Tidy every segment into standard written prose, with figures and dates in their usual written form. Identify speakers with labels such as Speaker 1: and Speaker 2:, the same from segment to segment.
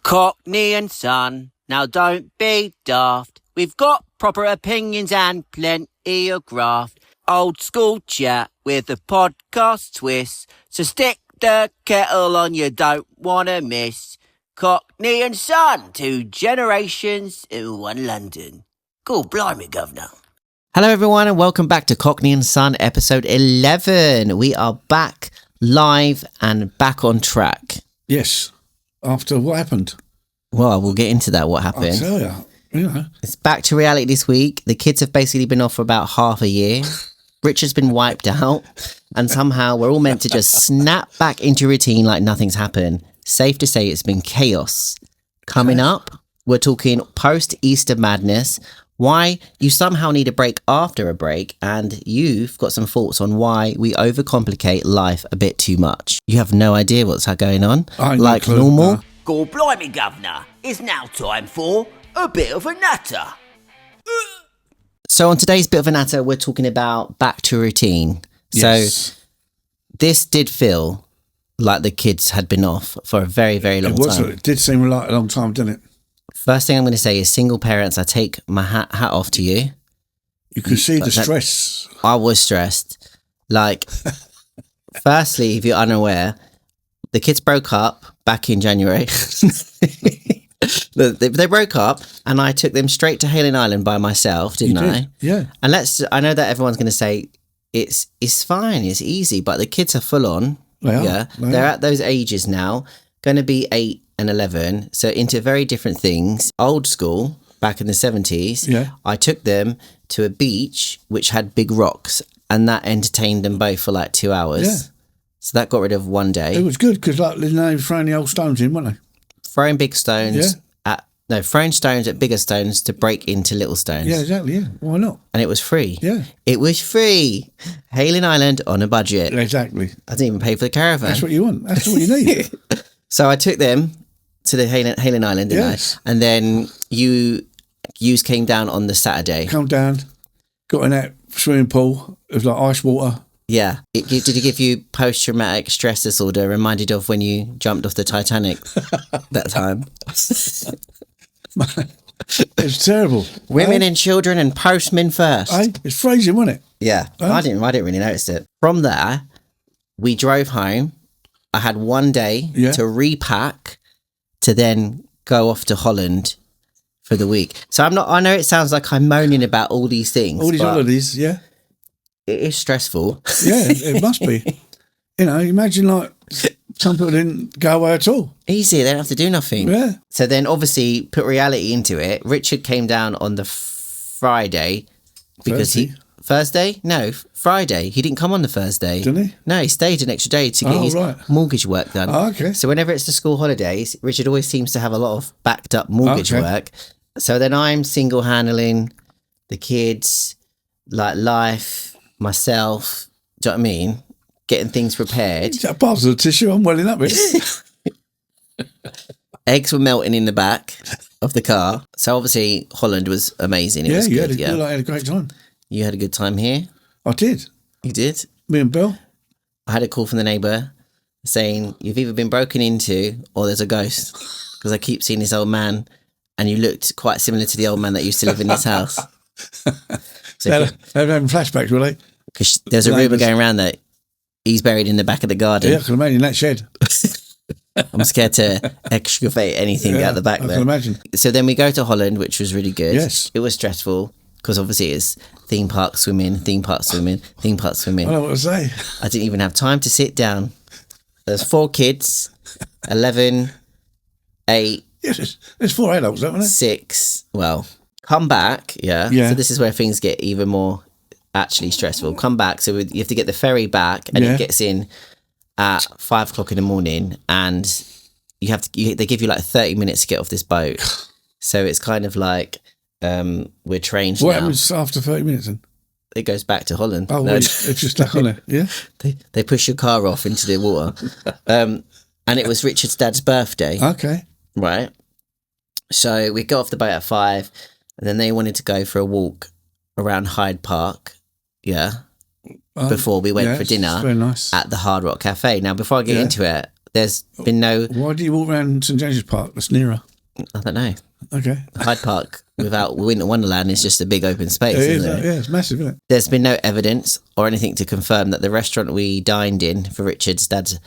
Speaker 1: Cockney and Son, now don't be daft. We've got proper opinions and plenty of graft. Old school chat with a podcast twist. So stick the kettle on, you don't want to miss. Cockney and Son, 2 generations in one London. God blimey, governor.
Speaker 2: Hello everyone and welcome back to Cockney and Son episode 11. We are back live and back on track.
Speaker 3: Yes. After what happened?
Speaker 2: Well, we'll get into that, what happened.
Speaker 3: I'll tell you.
Speaker 2: It's back to reality this week. The kids have basically been off for about half a year. Richard's been wiped out. And somehow we're all meant to just snap back into routine like nothing's happened. Safe to say it's been chaos. Coming up, we're talking post-Easter madness, why you somehow need a break after a break, and you've got some thoughts on why we overcomplicate life a bit too much. You have no idea what's going on. Like normal.
Speaker 1: God blimey, governor. It's now time for a bit of a natter.
Speaker 2: So on today's bit of a natter, we're talking about back to routine.
Speaker 3: Yes.
Speaker 2: So this did feel like the kids had been off for a very, very long time.
Speaker 3: It did seem like a long time, didn't it?
Speaker 2: First thing I'm going to say is single parents, I take my hat off to you.
Speaker 3: You could see the stress.
Speaker 2: I was stressed. Like, firstly, if you're unaware, the kids broke up back in January. They broke up and I took them straight to Hayling Island by myself, didn't I?
Speaker 3: Yeah.
Speaker 2: And I know that everyone's going to say it's fine, it's easy, but the kids are full on. They're at those ages now, going to be 8 and 11, so into very different things. Old school, back in the 70s, I took them to a beach which had big rocks, and that entertained them both for like 2 hours.
Speaker 3: Yeah.
Speaker 2: So that got rid of one day.
Speaker 3: It was good because they were throwing the old stones in, weren't they?
Speaker 2: Throwing big stones throwing stones at bigger stones to break into little stones.
Speaker 3: Yeah, exactly, yeah. Why not?
Speaker 2: And it was free.
Speaker 3: Yeah.
Speaker 2: It was free. Hayling Island on a budget.
Speaker 3: Exactly.
Speaker 2: I didn't even pay for the caravan.
Speaker 3: That's what you want. That's what you need.
Speaker 2: So I took them to the Hayling Island, didn't I? And then you came down on the Saturday.
Speaker 3: Come down, got in that swimming pool. It was like ice water.
Speaker 2: Yeah. Did it give you post-traumatic stress disorder, reminded of when you jumped off the Titanic that time?
Speaker 3: It's terrible.
Speaker 2: Women and children and postmen first.
Speaker 3: It's freezing, wasn't it?
Speaker 2: Yeah. I didn't really notice it. From there, we drove home. I had one day to repack to then go off to Holland for the week. So I know it sounds like I'm moaning about all these things.
Speaker 3: All these holidays, yeah.
Speaker 2: It is stressful.
Speaker 3: Yeah, it must be. Imagine like some people didn't go away at all.
Speaker 2: Easy, they don't have to do nothing.
Speaker 3: Yeah.
Speaker 2: So then obviously put reality into it. Richard came down on the Friday because Friday. He didn't come on the Thursday.
Speaker 3: Didn't he?
Speaker 2: No, he stayed an extra day to get his mortgage work done.
Speaker 3: Oh, okay.
Speaker 2: So whenever it's the school holidays, Richard always seems to have a lot of backed up mortgage work. So then I'm single handling the kids, like life, myself. Do you know what I mean? Getting things prepared.
Speaker 3: Apart from the tissue, I'm welling up it.
Speaker 2: Eggs were melting in the back of the car. So obviously Holland was amazing. It was good.
Speaker 3: I had a great time.
Speaker 2: You had a good time here?
Speaker 3: I did.
Speaker 2: You did?
Speaker 3: Me and Bill.
Speaker 2: I had a call from the neighbour saying, you've either been broken into or there's a ghost. Because I keep seeing this old man and you looked quite similar to the old man that used to live in this house. So
Speaker 3: they're having flashbacks, were they?
Speaker 2: Because there's a rumour going around that he's buried in the back of the garden.
Speaker 3: Yeah, I can imagine that shed.
Speaker 2: I'm scared to excavate anything out the back there.
Speaker 3: I can imagine.
Speaker 2: So then we go to Holland, which was really good.
Speaker 3: Yes.
Speaker 2: It was stressful because obviously it's theme park swimming.
Speaker 3: I don't know what to say.
Speaker 2: I didn't even have time to sit down. There's 4 kids, 11, 8.
Speaker 3: Yes, there's 4 adults, haven't there?
Speaker 2: 6. Well, come back, yeah. So this is where things get even more actually stressful. Come back, so you have to get the ferry back, and it gets in at 5 o'clock in the morning, and they give you like 30 minutes to get off this boat. So it's kind of like we're trained now.
Speaker 3: What happens after 30 minutes then?
Speaker 2: It goes back to Holland.
Speaker 3: Oh, no, it's just stuck on there, yeah?
Speaker 2: They push your car off into the water. And it was Richard's dad's birthday.
Speaker 3: Okay.
Speaker 2: Right. So we got off the boat at 5, and then they wanted to go for a walk around Hyde Park. Yeah. Before we went for dinner
Speaker 3: very nice.
Speaker 2: at the Hard Rock Cafe. Now, before I get into it, There's been no...
Speaker 3: Why do you walk around St James's Park? That's nearer.
Speaker 2: I don't know.
Speaker 3: Okay.
Speaker 2: Hyde Park without Winter Wonderland is just a big open space, isn't it?
Speaker 3: Yeah, it's massive, isn't it?
Speaker 2: There's been no evidence or anything to confirm that the restaurant we dined in for Richard's dad's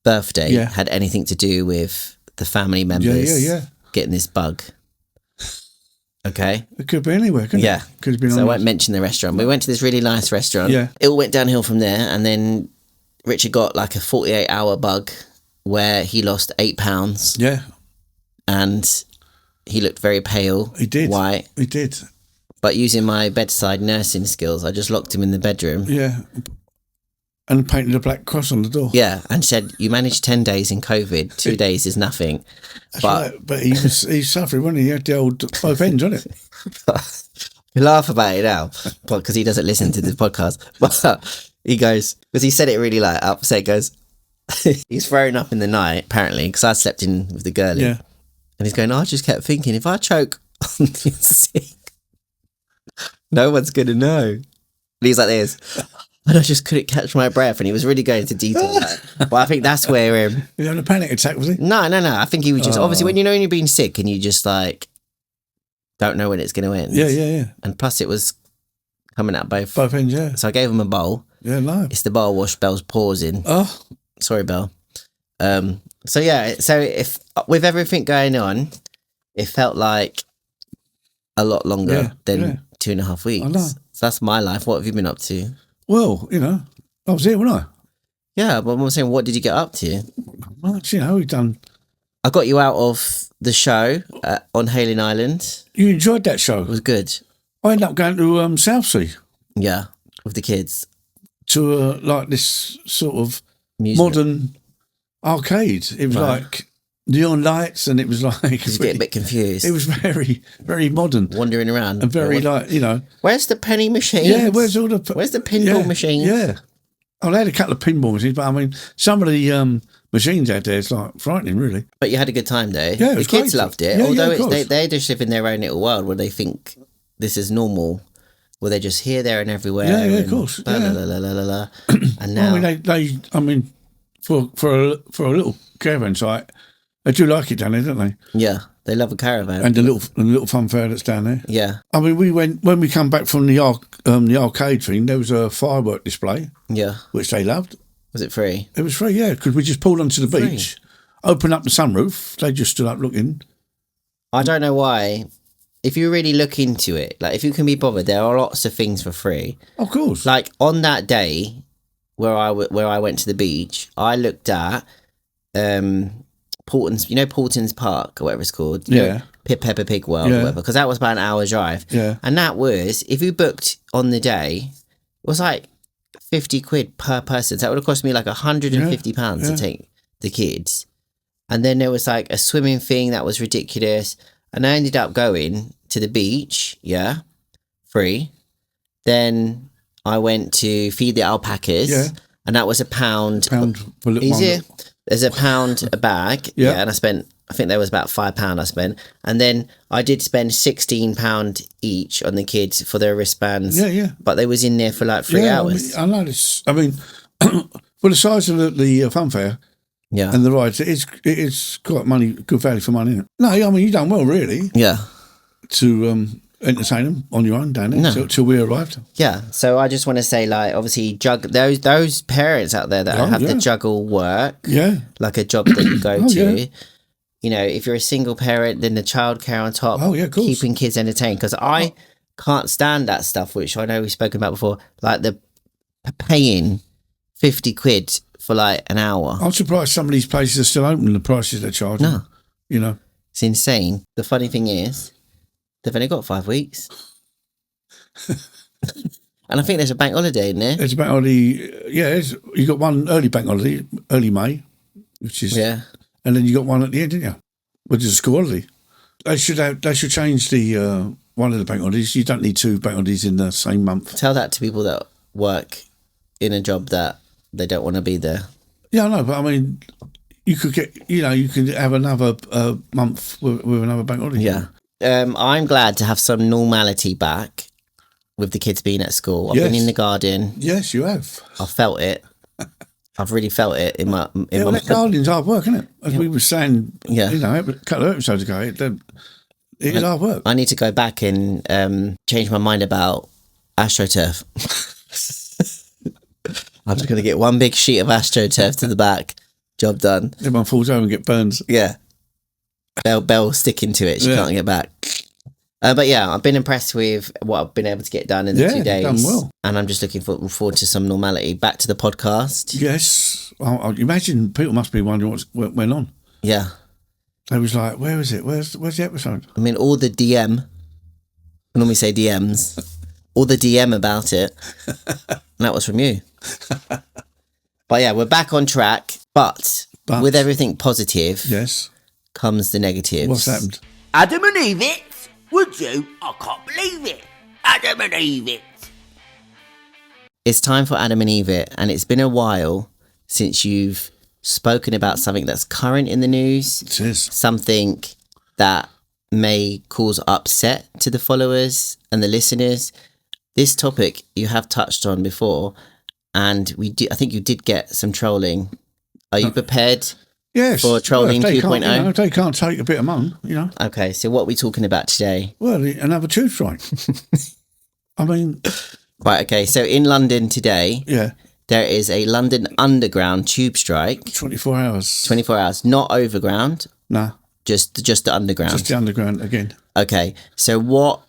Speaker 2: birthday had anything to do with the family members getting this bug. Okay.
Speaker 3: It could be anywhere, couldn't it? Could have been.
Speaker 2: So I won't mention the restaurant. We went to this really nice restaurant.
Speaker 3: Yeah.
Speaker 2: It all went downhill from there, and then Richard got like a 48-hour bug where he lost 8 pounds.
Speaker 3: Yeah.
Speaker 2: And he looked very pale.
Speaker 3: He did.
Speaker 2: White.
Speaker 3: He did.
Speaker 2: But using my bedside nursing skills, I just locked him in the bedroom.
Speaker 3: Yeah. And painted a black cross on the door.
Speaker 2: Yeah, and said, you managed 10 days in COVID, 2 days is nothing.
Speaker 3: That's right. But he's suffering, wasn't he? He had the old both ends, wasn't it?
Speaker 2: We laugh about it now because he doesn't listen to the podcast. But he goes, because he said it really like upset, he goes, he's thrown up in the night, apparently, because I slept in with the girlie.
Speaker 3: Yeah.
Speaker 2: And he's going, I just kept thinking, if I choke on this sick, no one's going to know. And he's like this. And I just couldn't catch my breath. And he was really going into detail. But I think that's where...
Speaker 3: He had a panic attack, was he?
Speaker 2: No. I think he was just... Obviously, when you're being sick and you just like... don't know when it's going to end.
Speaker 3: Yeah. And
Speaker 2: plus it was coming out both
Speaker 3: ends, yeah.
Speaker 2: So I gave him a bowl.
Speaker 3: Yeah, no.
Speaker 2: It's the bowl wash Belle's pausing.
Speaker 3: Oh.
Speaker 2: Sorry, Belle. So if with everything going on, it felt like a lot longer than 2.5 weeks.
Speaker 3: I know.
Speaker 2: So that's my life. What have you been up to?
Speaker 3: Well, I was here, wasn't I?
Speaker 2: Yeah, but I'm saying, what did you get up to?
Speaker 3: Much, we've done...
Speaker 2: I got you out of the show on Hailing Island.
Speaker 3: You enjoyed that show?
Speaker 2: It was good.
Speaker 3: I ended up going to Southsea.
Speaker 2: Yeah, with the kids.
Speaker 3: To like this sort of modern arcade. It was like neon lights, and it was like...
Speaker 2: You get a bit confused.
Speaker 3: It was very, very modern.
Speaker 2: Wandering around.
Speaker 3: And very
Speaker 2: Where's the penny machine?
Speaker 3: Yeah, where's the
Speaker 2: pinball machine?
Speaker 3: Yeah. I had a couple of pinball machines, but I mean, some of the machines out there, it's like frightening, really.
Speaker 2: But you had a good time, though.
Speaker 3: Yeah,
Speaker 2: the kids loved it.
Speaker 3: Yeah,
Speaker 2: although they just live in their own little world where they think this is normal, where they're just here, there, and everywhere.
Speaker 3: Yeah, of course.
Speaker 2: And now,
Speaker 3: I mean, for a little caravan site, they do like it down there, don't they?
Speaker 2: Yeah, they love a caravan
Speaker 3: and the little fun fair that's down there.
Speaker 2: Yeah,
Speaker 3: I mean, when we come back from the arcade thing. There was a firework display.
Speaker 2: Yeah,
Speaker 3: which they loved.
Speaker 2: Was it free?
Speaker 3: It was free, yeah, because we just pulled onto the beach, opened up the sunroof. They just stood up looking.
Speaker 2: I don't know why. If you really look into it, like if you can be bothered, there are lots of things for free.
Speaker 3: Of course.
Speaker 2: Like on that day where I went to the beach, I looked at Porton's Park or whatever it's called. Peppa Pig World or whatever, because that was about an hour drive.
Speaker 3: Yeah.
Speaker 2: And that was, if you booked on the day, it was like 50 quid per person. So that would have cost me like £150 to take the kids. And then there was like a swimming thing that was ridiculous. And I ended up going to the beach, free. Then I went to feed the alpacas, and that was £1.
Speaker 3: For a little
Speaker 2: easier. There's £1 a bag, and I think there was about £5 I spent. And then I did spend £16 each on the kids for their wristbands.
Speaker 3: Yeah.
Speaker 2: But they was in there for like 3 hours.
Speaker 3: I know this. I mean, for the size of the fun fair, and the rides, it is quite good value for money, isn't it? No, I mean, you done well, really.
Speaker 2: Yeah.
Speaker 3: To entertain them on your own down there till we arrived.
Speaker 2: Yeah, so I just want to say, like, obviously, those parents out there that have to juggle work, like a job that you go to. If you're a single parent, then the childcare on top, keeping kids entertained. Because I can't stand that stuff, which I know we've spoken about before, like the paying 50 quid for like an hour.
Speaker 3: I'm surprised some of these places are still open, the prices they're charging.
Speaker 2: No. It's insane. The funny thing is, they've only got 5 weeks. And I think there's a bank holiday in there.
Speaker 3: There's a bank holiday, you got one early bank holiday, early May, which is... Yeah. And then you got one at the end, didn't you? Which is a school holiday. They should change the one of the bank holidays. You don't need 2 bank holidays in the same month.
Speaker 2: Tell that to people that work in a job that they don't want to be there.
Speaker 3: Yeah, I know, but I mean, you could get, you could have another month with another bank holiday.
Speaker 2: Yeah. I'm glad to have some normality back with the kids being at school. I've been in the garden.
Speaker 3: Yes, you have.
Speaker 2: I felt it. I've really felt it in my.
Speaker 3: That gardening's hard work, isn't it? As we were saying,
Speaker 2: Yeah.
Speaker 3: a couple of episodes ago, it is hard work.
Speaker 2: I need to go back and change my mind about AstroTurf. I'm just going to get one big sheet of AstroTurf to the back. Job done.
Speaker 3: Everyone falls over and get burns.
Speaker 2: Yeah. Bell sticking to it. She can't get back. But yeah, I've been impressed with what I've been able to get done in the 2 days.
Speaker 3: Done well.
Speaker 2: And I'm just looking forward to some normality. Back to the podcast.
Speaker 3: Yes. I imagine people must be wondering what went on.
Speaker 2: Yeah.
Speaker 3: They was like, where is it? Where's the episode?
Speaker 2: I mean, all the DM, I normally say DMs, all the DM about it, and that was from you. But yeah, we're back on track, but with everything positive,
Speaker 3: yes,
Speaker 2: comes the negatives.
Speaker 3: What's happened?
Speaker 1: Adam and Eve it? Would you? I can't believe it. Adam and Eve it.
Speaker 2: It's time for Adam and Eve it, and it's been a while since you've spoken about something that's current in the news.
Speaker 3: It is.
Speaker 2: Something that may cause upset to the followers and the listeners. This topic you have touched on before, and I think you did get some trolling. Are you prepared?
Speaker 3: Yes.
Speaker 2: For trolling 2.0?
Speaker 3: They can't take a bit of mum,
Speaker 2: Okay, so what are we talking about today?
Speaker 3: Well, another tube strike. I mean...
Speaker 2: Right, okay, so in London today, there is a London Underground tube strike.
Speaker 3: 24 hours.
Speaker 2: 24 hours, not overground.
Speaker 3: No.
Speaker 2: Just the underground.
Speaker 3: Just the underground again.
Speaker 2: Okay, so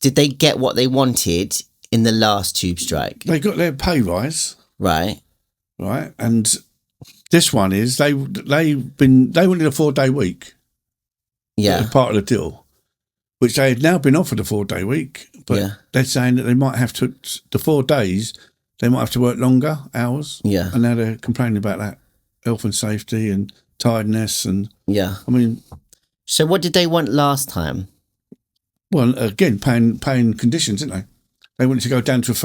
Speaker 2: did they get what they wanted in the last tube strike?
Speaker 3: They got their pay rise.
Speaker 2: Right.
Speaker 3: Right, and this one is they wanted a 4-day week.
Speaker 2: Yeah.
Speaker 3: As part of the deal, which they had now been offered a 4-day week, but they're saying that they might have to, the 4 days, they might have to work longer hours.
Speaker 2: Yeah.
Speaker 3: And now they're complaining about that, health and safety and tiredness and...
Speaker 2: Yeah.
Speaker 3: I mean...
Speaker 2: So what did they want last time?
Speaker 3: Well, again, paying conditions, didn't they? They wanted to go down to a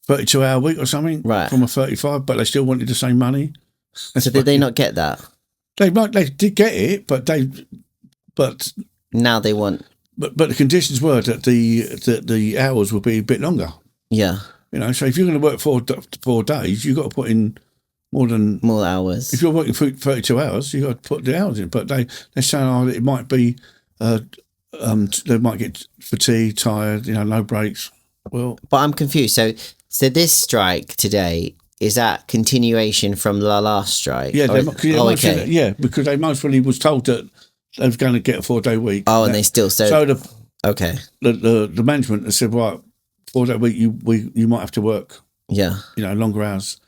Speaker 3: 32-hour week or something,
Speaker 2: right?
Speaker 3: From a 35, but they still wanted the same money.
Speaker 2: So did they not get that?
Speaker 3: They did get it, but
Speaker 2: now they want.
Speaker 3: But the conditions were that the hours would be a bit longer.
Speaker 2: Yeah.
Speaker 3: So if you're going to work 4 days, you've got to put in more
Speaker 2: hours.
Speaker 3: If you're working 32 hours, you've got to put the hours in. But they're saying, it might be, they might get fatigued, tired, no breaks. Well,
Speaker 2: but I'm confused. So this strike today, is that continuation from the last strike?
Speaker 3: Yeah.
Speaker 2: Okay.
Speaker 3: Yeah, because they most probably was told that they was going to get a 4-day week.
Speaker 2: Oh, and they still
Speaker 3: okay. The management has said, right, 4-day week, you might have to work.
Speaker 2: Yeah.
Speaker 3: Longer hours.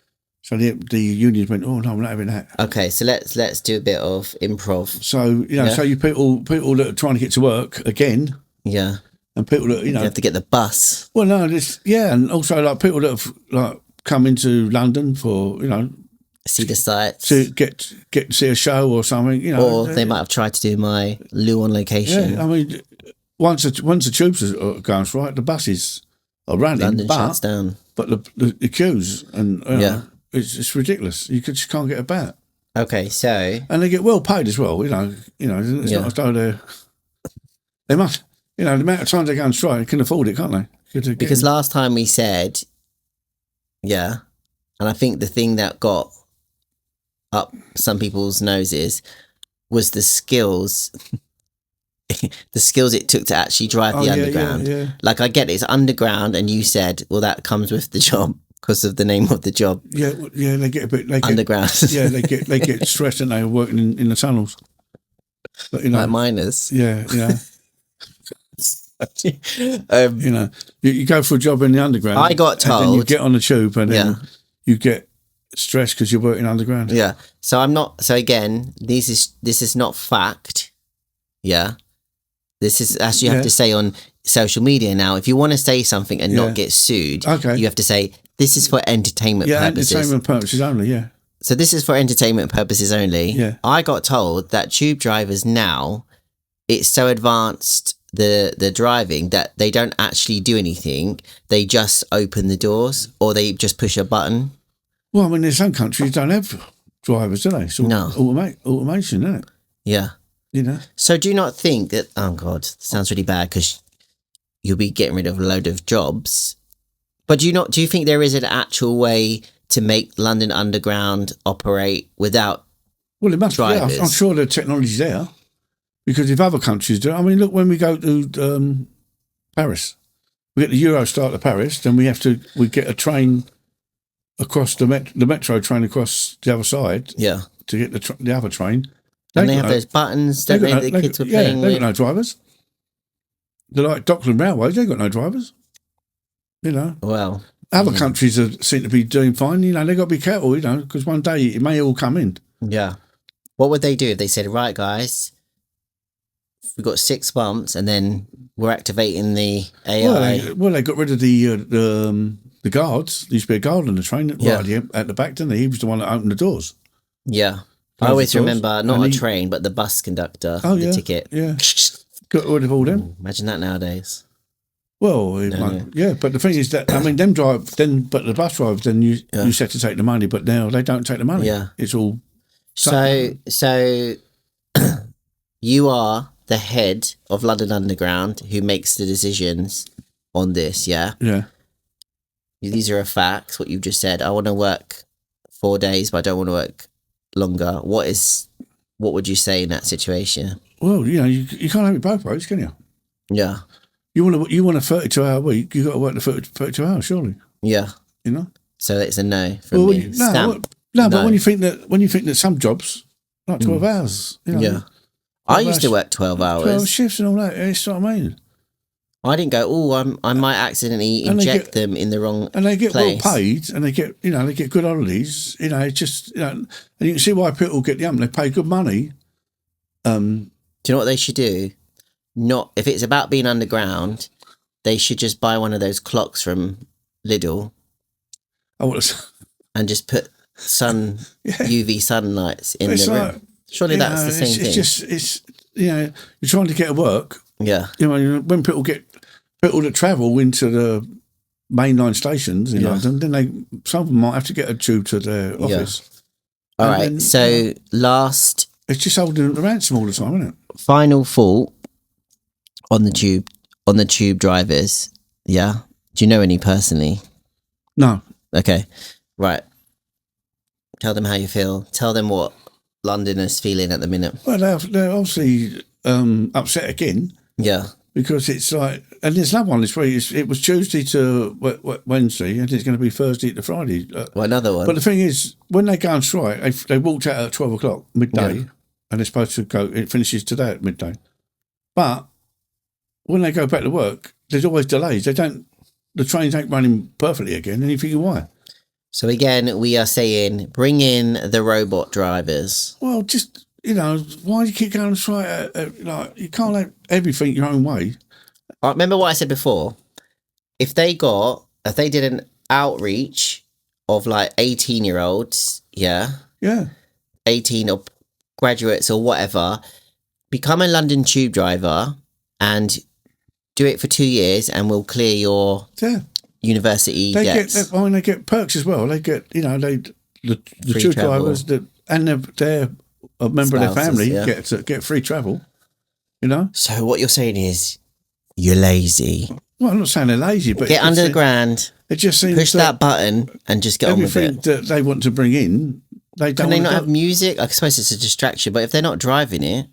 Speaker 3: So the unions went, oh no, I'm not having that.
Speaker 2: Okay, so let's do a bit of improv.
Speaker 3: So so you people that are trying to get to work again.
Speaker 2: Yeah.
Speaker 3: And people that
Speaker 2: you have to get the bus.
Speaker 3: Well, no, and also like people that have come into London for
Speaker 2: see the sights,
Speaker 3: to get to see a show or something,
Speaker 2: or they might have tried to do my loo on location.
Speaker 3: Yeah, I mean, once the tubes are going right, the buses are running.
Speaker 2: London shuts down,
Speaker 3: but the queues and it's ridiculous. You just can't get about.
Speaker 2: Okay, so
Speaker 3: and they get well paid as well. It's not as though they must. The amount of times they go on strike, they can afford it, can't they?
Speaker 2: Because last time we said, and I think the thing that got up some people's noses was the skills, it took to actually drive the underground.
Speaker 3: Yeah.
Speaker 2: Like, I get it, it's underground, and you said, well, that comes with the job because of the name of the job.
Speaker 3: Yeah, they get a bit
Speaker 2: underground.
Speaker 3: They get stressed and they're working in the tunnels. But,
Speaker 2: like miners.
Speaker 3: Yeah. You go for a job in the underground.
Speaker 2: I got told.
Speaker 3: And then you get on the tube and then you get stressed because you're working underground.
Speaker 2: Yeah. So I'm not. So again, this is not fact. Yeah. This is as you have to say on social media now. If you want to say something and not get sued, you have to say this is for entertainment purposes.
Speaker 3: Yeah, entertainment purposes only. Yeah.
Speaker 2: So this is for entertainment purposes only.
Speaker 3: Yeah.
Speaker 2: I got told that tube drivers now, it's so advanced. The driving that they don't actually do anything. They just open the doors or they just push a button.
Speaker 3: Well, I mean, in some countries don't have drivers, do they? So
Speaker 2: no.
Speaker 3: Automation, isn't it?
Speaker 2: Yeah. So do you not think that, oh God, sounds really bad because you'll be getting rid of a load of jobs. But do you think there is an actual way to make London Underground operate without
Speaker 3: Well, it must
Speaker 2: drivers.
Speaker 3: be. Yeah, I'm sure the technology's there. Because if other countries do, I mean, look, when we go to Paris, we get the Eurostar to Paris, then we get a train across the metro train across the other side.
Speaker 2: Yeah.
Speaker 3: To get the other train.
Speaker 2: And they have those buttons, don't they? The kids were playing with.
Speaker 3: They've got no drivers. They're like Dockland Railways, they've got no drivers. You know.
Speaker 2: Well.
Speaker 3: Other countries seem to be doing fine. You know, they've got to be careful, you know, because one day it may all come in.
Speaker 2: Yeah. What would they do if they said, right, guys, we've got 6 months and then we're activating the AI?
Speaker 3: Well, they got rid of the guards. There used to be a guard on the train right at the back, didn't they? He was the one that opened the doors.
Speaker 2: Yeah. I always remember, not a train, but the bus conductor, the ticket.
Speaker 3: Yeah. Got rid of all them.
Speaker 2: Imagine that nowadays.
Speaker 3: Well, but the thing is that, I mean, but the bus drivers, then you said to take the money, but now they don't take the money.
Speaker 2: Yeah.
Speaker 3: It's all...
Speaker 2: So you are the head of London Underground who makes the decisions on this, yeah?
Speaker 3: Yeah.
Speaker 2: These are facts, what you just said. I want to work 4 days, but I don't want to work longer. What would you say in that situation?
Speaker 3: Well, you know, you can't have it both ways, can you?
Speaker 2: Yeah.
Speaker 3: You want a 32-hour week, you got to work the 32 hours, surely.
Speaker 2: Yeah.
Speaker 3: You know?
Speaker 2: So it's a no from me.
Speaker 3: But when you think that some jobs, like 12 hours, you know,
Speaker 2: yeah. I used to work 12 hours.
Speaker 3: 12 shifts and all that, it's what I mean.
Speaker 2: I didn't go, I might accidentally inject them in the wrong place.
Speaker 3: And they get well paid, and they get good holidays. You know, it's just, you know, and you can see why people get the they pay good money.
Speaker 2: Do you know what they should do? If it's about being underground, they should just buy one of those clocks from Lidl. And just put UV sunlights in the room. Surely that's the same thing.
Speaker 3: It's you know, you're trying to get to work.
Speaker 2: Yeah.
Speaker 3: You know, when people that travel into the mainline stations in London, then some of them might have to get a tube to their office.
Speaker 2: Yeah. All right. So last,
Speaker 3: it's just holding the ransom all the time, isn't it?
Speaker 2: Final thought on the tube drivers. Yeah. Do you know any personally?
Speaker 3: No.
Speaker 2: Okay. Right. Tell them how you feel. Tell them what Londoners feeling at the minute.
Speaker 3: Well, they're obviously upset again.
Speaker 2: Yeah.
Speaker 3: Because it's like, and there's another one this week. It was Tuesday to Wednesday, and it's going to be Thursday to Friday.
Speaker 2: Another one.
Speaker 3: But the thing is, when they go on strike, they walked out at 12 o'clock midday, and they're supposed to go. It finishes today at midday. But when they go back to work, there's always delays. The trains ain't running perfectly again, and you think why?
Speaker 2: So again, we are saying bring in the robot drivers.
Speaker 3: Well, just, you know, why do you keep going on strike? Like, you can't have everything your own way.
Speaker 2: I remember what I said before. If they did an outreach of like 18-year-olds, 18 or graduates or whatever, become a London tube driver and do it for 2 years, and we'll clear your university debts.
Speaker 3: They get perks as well. They get, you know, the tube drivers and they're a member of their family get free travel. You know. So
Speaker 2: what you're saying is you're lazy.
Speaker 3: Well, I'm not saying they're lazy, but
Speaker 2: get under the ground.
Speaker 3: It just seems
Speaker 2: push that button and just get on with it.
Speaker 3: Everything that they want to bring in, they don't.
Speaker 2: Can they not have music? I suppose it's a distraction, but if they're not driving it.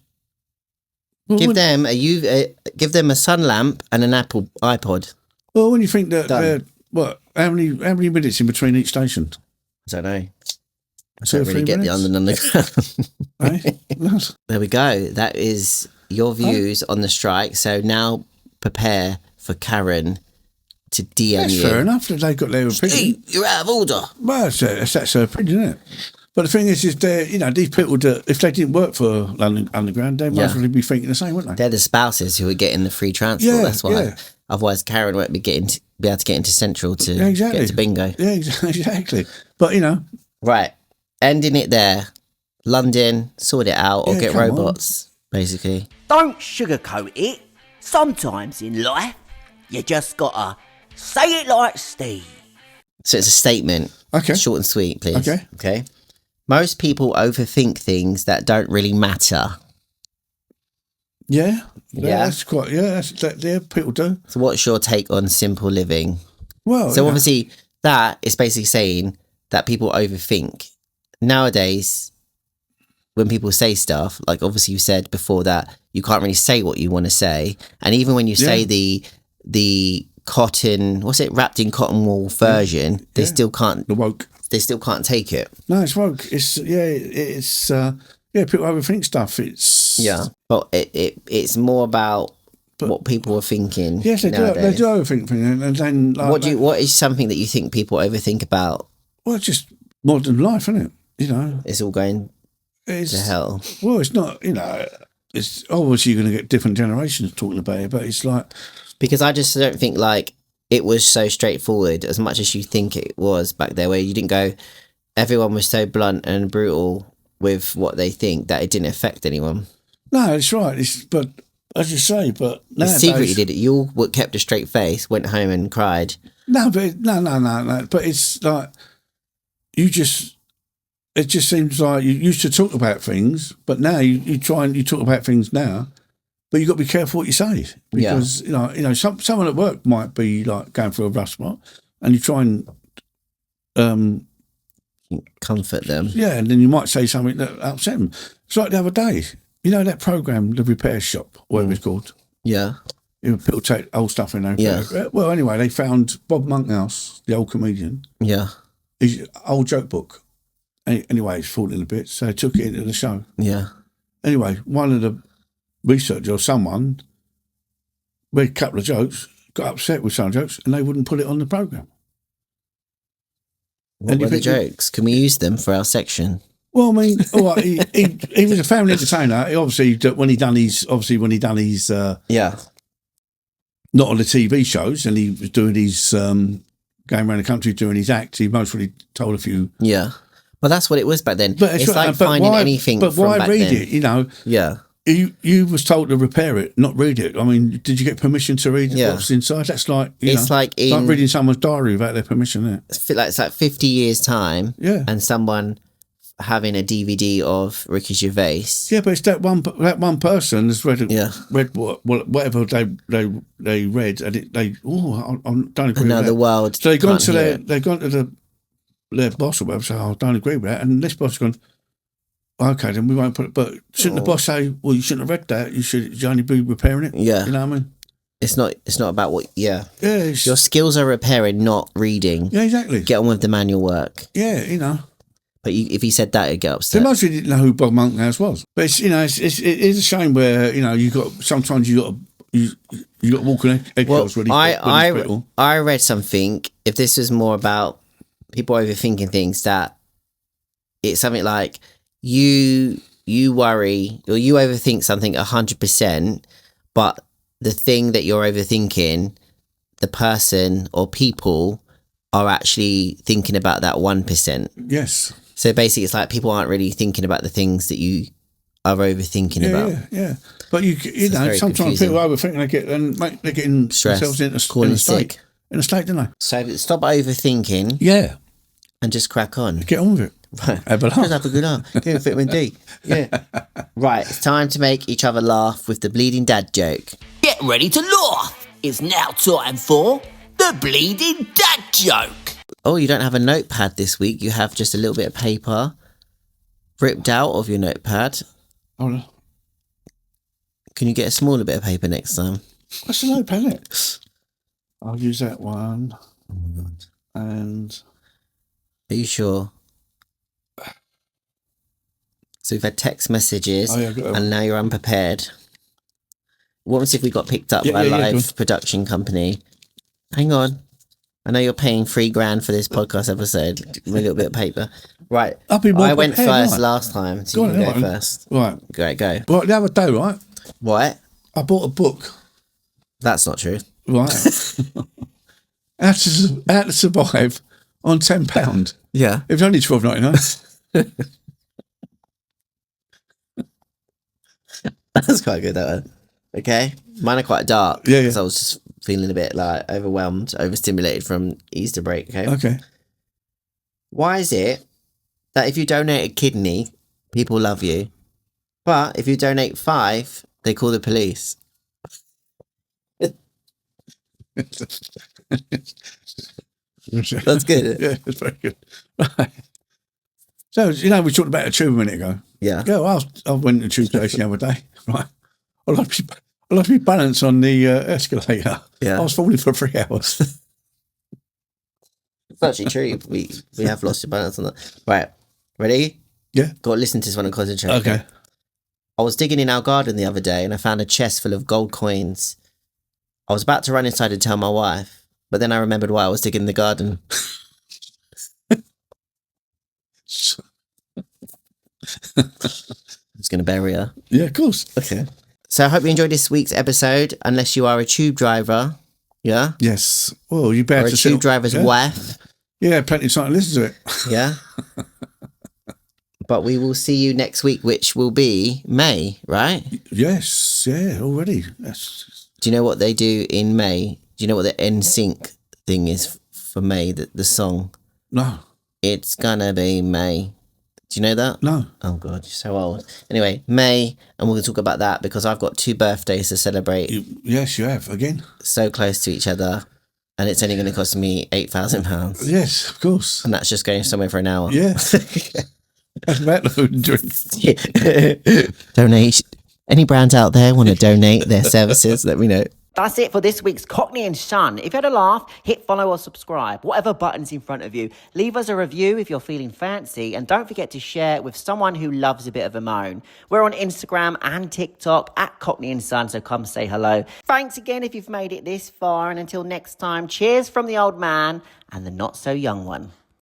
Speaker 2: Well, give them a sun lamp and an Apple iPod.
Speaker 3: Well, when you think that how many minutes in between each station?
Speaker 2: I don't know. I don't really get the underground. There we go. That is your views on the strike. So now prepare for Karen to DM you.
Speaker 3: That's fair enough that they got their opinion.
Speaker 2: You're out of order.
Speaker 3: Well, that's her opinion, isn't it? But the thing is you know, these people, if they didn't work for London Underground, they might really be thinking the same, wouldn't they?
Speaker 2: They're the spouses who are getting the free transport. That's why. Yeah. Otherwise, Karen won't be able to get into Central to get to Bingo.
Speaker 3: Yeah, exactly. But, you know.
Speaker 2: Right. Ending it there. London, sort it out or get robots, basically.
Speaker 1: Don't sugarcoat it. Sometimes in life, you just gotta say it like Steve.
Speaker 2: So it's a statement.
Speaker 3: Okay.
Speaker 2: Short and sweet, please.
Speaker 3: Okay.
Speaker 2: Most people overthink things that don't really matter.
Speaker 3: Yeah. That's quite. People do.
Speaker 2: So, what's your take on simple living?
Speaker 3: Well,
Speaker 2: so obviously that is basically saying that people overthink. Nowadays, when people say stuff, like obviously you said before that you can't really say what you want to say. And even when you say the cotton, what's it, wrapped in cotton wool version, they still can't.
Speaker 3: The woke.
Speaker 2: They still can't take it.
Speaker 3: No, it's woke. It's people overthink stuff.
Speaker 2: But it's more about what people are thinking.
Speaker 3: Yes, they
Speaker 2: nowadays.
Speaker 3: do. They do overthink things, and then like,
Speaker 2: what is something that you think people overthink about?
Speaker 3: Well, it's just modern life, isn't it? You know,
Speaker 2: it's all going to hell.
Speaker 3: Well, it's not. You know, it's obviously you're going to get different generations talking about it, but it's like
Speaker 2: because I just don't think like it was so straightforward as much as you think it was back there, where you didn't go. Everyone was so blunt and brutal with what they think that it didn't affect anyone. No,
Speaker 3: it's right. But as you say, but nowadays,
Speaker 2: secretly did it. You all kept a straight face, went home and cried.
Speaker 3: No. But it's like you just. It just seems like you used to talk about things, but now you talk about things now, but you've got to be careful what you say because you know someone at work might be like going through a rough spot, and you try and
Speaker 2: comfort them.
Speaker 3: Yeah, and then you might say something that upset them. It's like the other day, you know that program, The Repair Shop, whatever it's called.
Speaker 2: Yeah,
Speaker 3: people take old stuff in there. Yeah. Well, anyway, they found Bob Monkhouse, the old comedian.
Speaker 2: Yeah,
Speaker 3: his old joke book. Anyway, it's falling a bit, so I took it into the show.
Speaker 2: Yeah.
Speaker 3: Anyway, one of the researchers or someone read a couple of jokes, got upset with some jokes, and they wouldn't put it on the programme.
Speaker 2: What were the jokes? Can we use them for our section?
Speaker 3: Well, I mean, he was a family entertainer. He obviously, when he done his not on the TV shows, and he was doing his going around the country doing his acts, he mostly told a few.
Speaker 2: Yeah. Well, that's what it was back then. But it's like finding anything from back then. But why read
Speaker 3: it, you know?
Speaker 2: Yeah.
Speaker 3: You was told to repair it, not read it. I mean, did you get permission to read what's inside? That's like, it's like reading someone's diary without their permission, isn't it?
Speaker 2: It's like 50 years' time and someone having a DVD of Ricky Gervais.
Speaker 3: Yeah, but it's that one person has read whatever they read, and I don't agree with that.
Speaker 2: The world.
Speaker 3: So they've gone to their boss or whatever, say, I don't agree with that. And this boss has gone, okay, then we won't put it. But shouldn't the boss say, well, you shouldn't have read that. You should only be repairing it.
Speaker 2: Yeah.
Speaker 3: You know what I mean?
Speaker 2: It's not about what,
Speaker 3: Yeah.
Speaker 2: Your skills are repairing, not reading.
Speaker 3: Yeah, exactly.
Speaker 2: Get on with the manual work.
Speaker 3: Yeah, you know.
Speaker 2: But if he said that, it'd get upset.
Speaker 3: They mostly didn't know who Bob Monkhouse was. But it is a shame where, you know, sometimes you got to walk on eggshells really.
Speaker 2: I read something, if this was more about people overthinking things, that it's something like you worry or you overthink something 100%, but the thing that you're overthinking, the person or people are actually thinking about that 1%.
Speaker 3: Yes.
Speaker 2: So basically, it's like people aren't really thinking about the things that you are overthinking about.
Speaker 3: Yeah. But you know, sometimes people overthink, they're getting themselves in a state, don't they?
Speaker 2: So stop overthinking.
Speaker 3: Yeah.
Speaker 2: And just crack on.
Speaker 3: Get on with it.
Speaker 2: Right. Have a laugh. Just have a good laugh. Get vitamin D. Yeah. Right. It's time to make each other laugh with the bleeding dad joke.
Speaker 1: Get ready to laugh. It's now time for the bleeding dad joke.
Speaker 2: Oh, you don't have a notepad this week. You have just a little bit of paper ripped out of your notepad.
Speaker 3: Oh, no.
Speaker 2: Can you get a smaller bit of paper next time?
Speaker 3: What's the notepad, isn't it? I'll use that one.
Speaker 2: Oh, my God.
Speaker 3: And...
Speaker 2: Are you sure? So we've had text messages and now you're unprepared. What was if we got picked up by a live production company? Hang on. I know you're paying $3,000 for this podcast episode. Give me a little bit of paper. Right. I went first last time, so you can go first.
Speaker 3: Right.
Speaker 2: Great, go.
Speaker 3: Right, the other day, right?
Speaker 2: What?
Speaker 3: I bought a book.
Speaker 2: That's not true.
Speaker 3: Right. How to survive on £10.
Speaker 2: Yeah.
Speaker 3: It was only $12.99.
Speaker 2: That's quite good, that one. Okay. Mine are quite dark.
Speaker 3: Yeah.
Speaker 2: Because I was just feeling a bit like overwhelmed, overstimulated from Easter break.
Speaker 3: Okay.
Speaker 2: Why is it that if you donate a kidney, people love you, but if you donate 5, they call the police? That's good.
Speaker 3: Yeah, it's very good. Right. So, we talked about a tube a minute ago.
Speaker 2: Yeah.
Speaker 3: I went to the tube station the other day. Right. I lost my balance on the escalator.
Speaker 2: Yeah.
Speaker 3: I was falling for 3 hours.
Speaker 2: It's actually true. We have lost your balance on that. Right. Ready?
Speaker 3: Yeah.
Speaker 2: Got to listen to this one and concentrate.
Speaker 3: Okay.
Speaker 2: I was digging in our garden the other day and I found a chest full of gold coins. I was about to run inside and tell my wife, but then I remembered why I was digging in the garden. I'm just going to bury her.
Speaker 3: Yeah, of course.
Speaker 2: Okay. So I hope you enjoyed this week's episode, unless you are a tube driver. Yeah?
Speaker 3: Yes. Well, you better
Speaker 2: Or a tube driver's wife.
Speaker 3: Yeah, plenty of time to listen to it.
Speaker 2: Yeah? But we will see you next week, which will be May, right?
Speaker 3: Yes, yeah, already. Yes.
Speaker 2: Do you know what they do in May? Do you know what the NSYNC thing is for May, the song?
Speaker 3: No.
Speaker 2: It's gonna be May. Do you know that?
Speaker 3: No.
Speaker 2: Oh, God, you're so old. Anyway, May, and we're going to talk about that because I've got 2 birthdays to celebrate.
Speaker 3: Yes, you have, again.
Speaker 2: So close to each other, and it's only going to cost me £8,000.
Speaker 3: Yes, of course.
Speaker 2: And that's just going somewhere for an hour.
Speaker 3: Yeah. That's about the food and drink.
Speaker 2: Donate. Any brands out there want to donate their services, let me know.
Speaker 1: That's it for this week's Cockney and Son. If you had a laugh, hit follow or subscribe, whatever button's in front of you. Leave us a review if you're feeling fancy, and don't forget to share it with someone who loves a bit of a moan. We're on Instagram and TikTok at Cockney and Son, so come say hello. Thanks again if you've made it this far, and until next time, cheers from the old man and the not so young one.